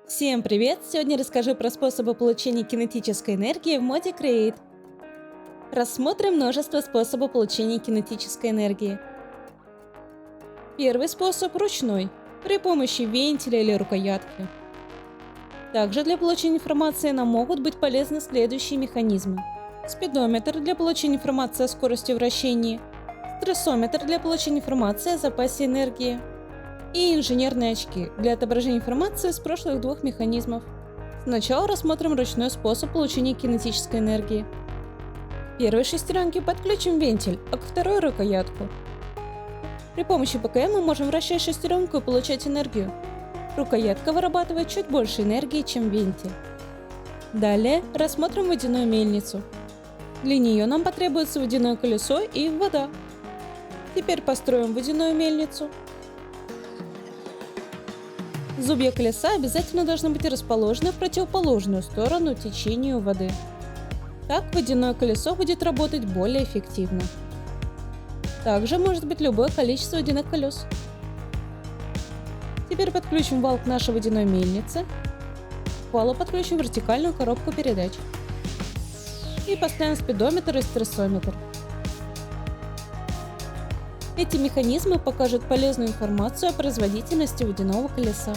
Всем привет! Сегодня расскажу про способы получения кинетической энергии в моде Create. Рассмотрим множество способов получения кинетической энергии. Первый способ – ручной, при помощи вентиля или рукоятки. Также для получения информации нам могут быть полезны следующие механизмы. Спидометр для получения информации о скорости вращения, стрессометр для получения информации о запасе энергии и инженерные очки для отображения информации с прошлых двух механизмов. Сначала рассмотрим ручной способ получения кинетической энергии. К первой шестеренке подключим вентиль, а к второй рукоятку. При помощи ПКМ мы можем вращать шестеренку и получать энергию. Рукоятка вырабатывает чуть больше энергии, чем вентиль. Далее рассмотрим водяную мельницу. Для нее нам потребуется водяное колесо и вода. Теперь построим водяную мельницу. Зубья колеса обязательно должны быть расположены в противоположную сторону течению воды. Так водяное колесо будет работать более эффективно. Также может быть любое количество водяных колес. Теперь подключим вал к нашей водяной мельнице. К валу подключим вертикальную коробку передач. И поставим спидометр и стрессометр. Эти механизмы покажут полезную информацию о производительности водяного колеса.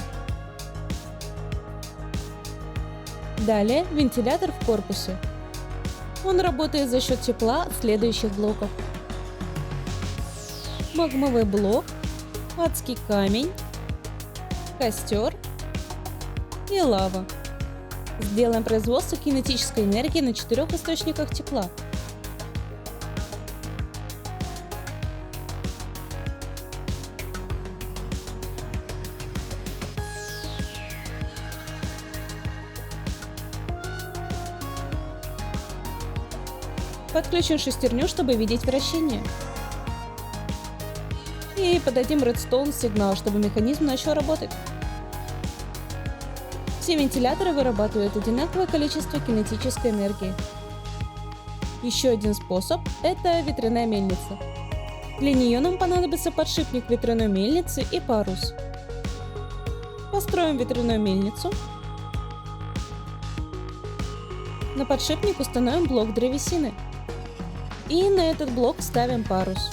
Далее вентилятор в корпусе. Он работает за счет тепла от следующих блоков. Магмовый блок, адский камень, костер и лава. Сделаем производство кинетической энергии на 4 источниках тепла. Подключим шестерню, чтобы видеть вращение. И подадим редстоун сигнал, чтобы механизм начал работать. Все вентиляторы вырабатывают одинаковое количество кинетической энергии. Еще один способ – это ветряная мельница. Для нее нам понадобится подшипник ветряной мельницы и парус. Построим ветряную мельницу. На подшипник установим блок древесины. И на этот блок ставим парус.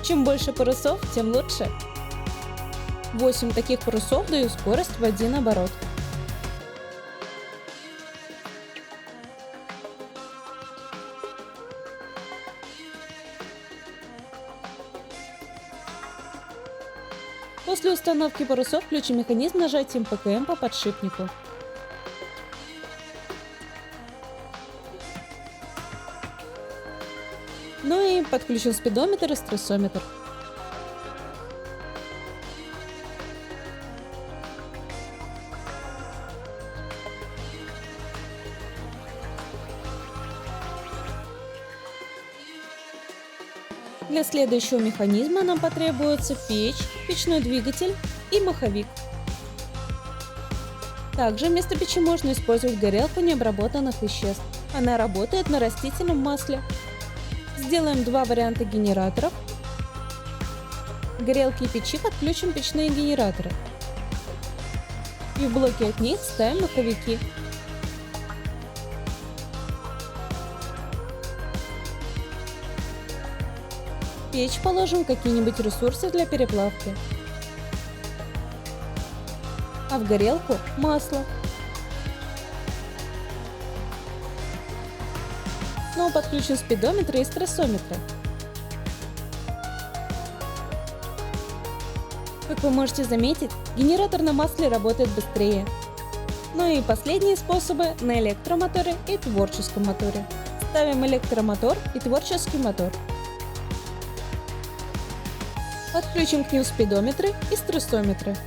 Чем больше парусов, тем лучше. 8 таких парусов дают скорость в 1 оборот. После установки парусов включим механизм нажатием ПКМ по подшипнику. Ну и подключим спидометр и стрессометр. Для следующего механизма нам потребуется печь, печной двигатель и маховик. Также вместо печи можно использовать горелку необработанных веществ. Она работает на растительном масле. Сделаем 2 варианта генераторов. К горелке и печи подключим печные генераторы. И в блоке от них ставим маховики. В печь положим какие-нибудь ресурсы для переплавки. А в горелку масло. Снова подключим спидометры и стрессометры. Как вы можете заметить, генератор на масле работает быстрее. Ну и последние способы на электромоторе и творческом моторе. Ставим электромотор и творческий мотор. Подключим к ним спидометры и стрессометры.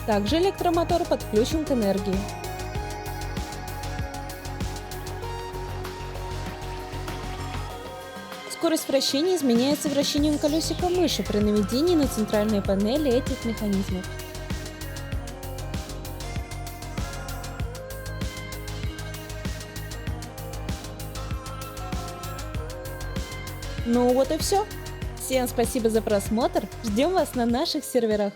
Также электромотор подключим к энергии. скорость вращения изменяется вращением колесика мыши при наведении на центральные панели этих механизмов. Ну вот и все. Всем спасибо за просмотр. Ждем вас на наших серверах.